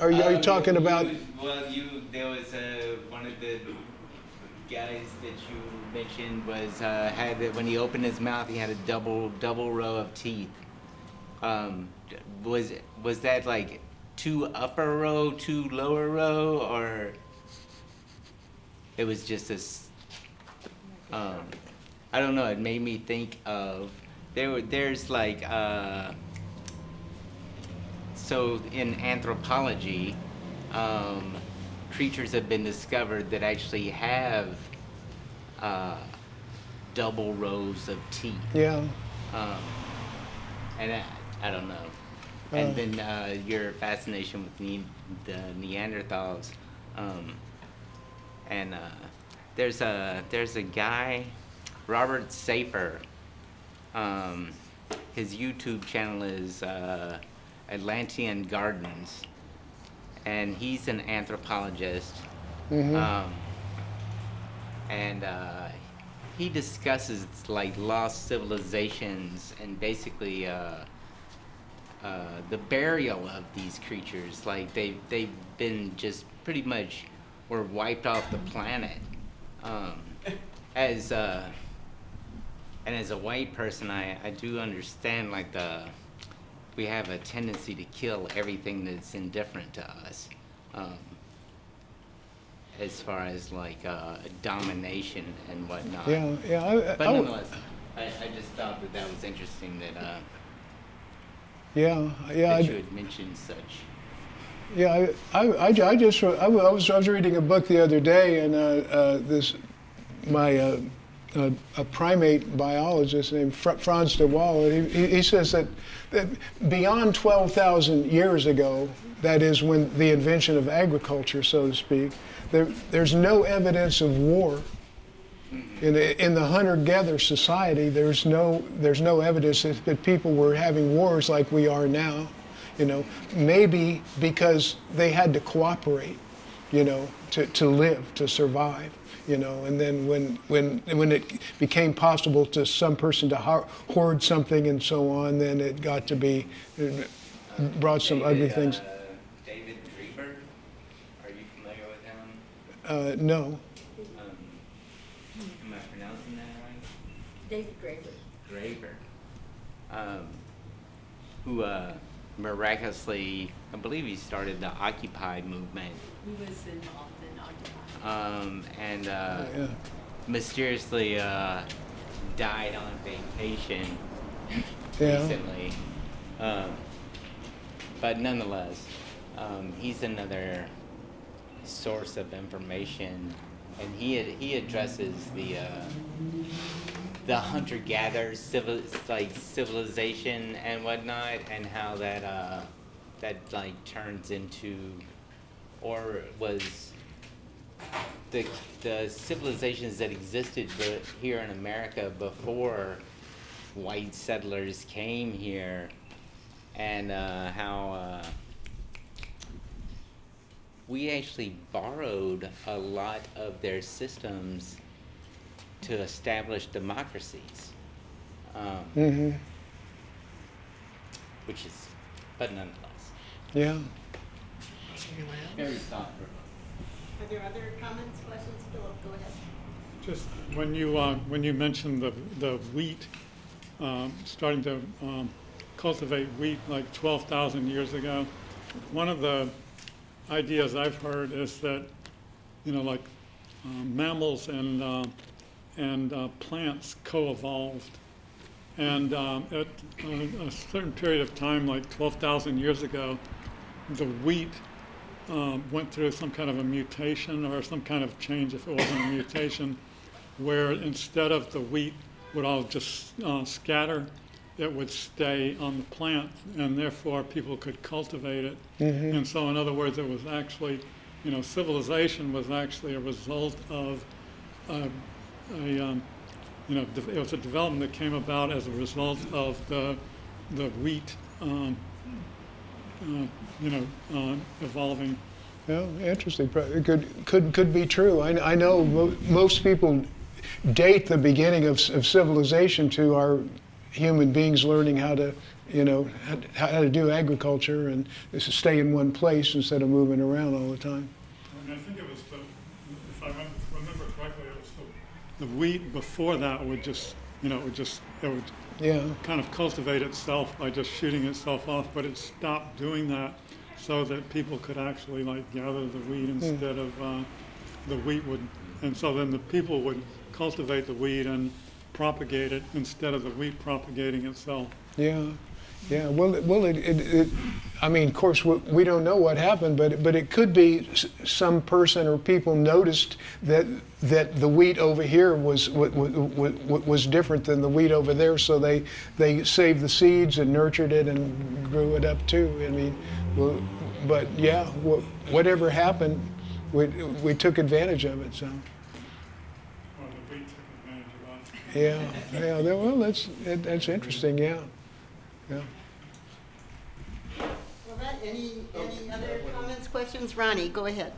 are you talking about? There was one of the guys that you mentioned was had when he opened his mouth, he had a double row of teeth. Was that like 2 upper row, 2 lower row, or it was just this? I don't know. It made me think of there's like. So in anthropology, creatures have been discovered that actually have double rows of teeth. Yeah. And I don't know. And then your fascination with the Neanderthals. And there's a guy, Robert Safer. His YouTube channel is Atlantean Gardens, and he's an anthropologist. And he discusses like lost civilizations and basically the burial of these creatures. Like they've been just pretty much were wiped off the planet. As a white person, I do understand like we have a tendency to kill everything that's indifferent to us. As far as like domination and whatnot. Yeah. But nonetheless, I just thought that was interesting that Yeah. that you had mentioned such. Yeah, I was reading a book the other day, and a primate biologist named Franz de Waal, he says that beyond 12,000 years ago, that is when the invention of agriculture, so to speak, there's no evidence of war. In the hunter-gatherer society, there's no evidence that people were having wars like we are now. Maybe because they had to cooperate, to live, to survive, and then when it became possible to some person to hoard something and so on, then it got to be, it brought some ugly things. David Graeber, are you familiar with him? No. Am I pronouncing that right? David Graeber. Graeber. Who miraculously, I believe he started the Occupy movement. He was involved in Occupy. And mysteriously died on vacation recently. But nonetheless, he's another source of information, and he addresses the hunter-gatherer civilization and whatnot, and how that like turns into, or was the civilizations that existed here in America before white settlers came here, and how we actually borrowed a lot of their systems to establish democracies. Which is, but nonetheless, Yeah. Anyone else? very thoughtful. Are there other comments, questions? Philip, go ahead. Just when you mentioned the wheat, starting to cultivate wheat like 12,000 years ago, one of the ideas I've heard is that, like mammals and plants co-evolved, and at a certain period of time, like 12,000 years ago, the wheat went through some kind of a mutation or some kind of change, if it wasn't a mutation, where instead of the wheat would all just scatter, it would stay on the plant, and therefore people could cultivate it. And so, in other words, it was actually, civilization was actually a result of it was a development that came about as a result of the wheat, evolving. Yeah, interesting. It could be true. I know most people date the beginning of civilization to our human beings learning how to, how to do agriculture and stay in one place instead of moving around all the time. I mean, I think it was if I remember correctly, it was the wheat before that would just, it would Yeah. kind of cultivate itself by just shooting itself off, but it stopped doing that so that people could actually gather the wheat instead of the wheat would, and so then the people would cultivate the wheat and propagate it instead of the wheat propagating itself. Yeah, yeah. Well, I mean, of course, we don't know what happened, but it could be some person or people noticed that the wheat over here was different than the wheat over there, so they saved the seeds and nurtured it and grew it up too. I mean, but yeah, whatever happened, we took advantage of it. So. Or the wheat took advantage of us. Yeah. Well, that's interesting. Yeah. Well, any other comments, questions? Ronnie, go ahead.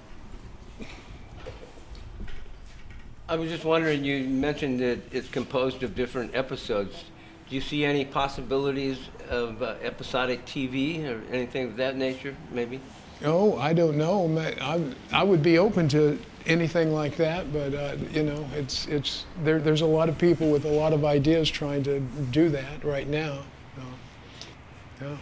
I was just wondering, you mentioned that it's composed of different episodes. Do you see any possibilities of episodic TV or anything of that nature, maybe? Oh, I don't know. I would be open to anything like that, but there's a lot of people with a lot of ideas trying to do that right now. So, yeah.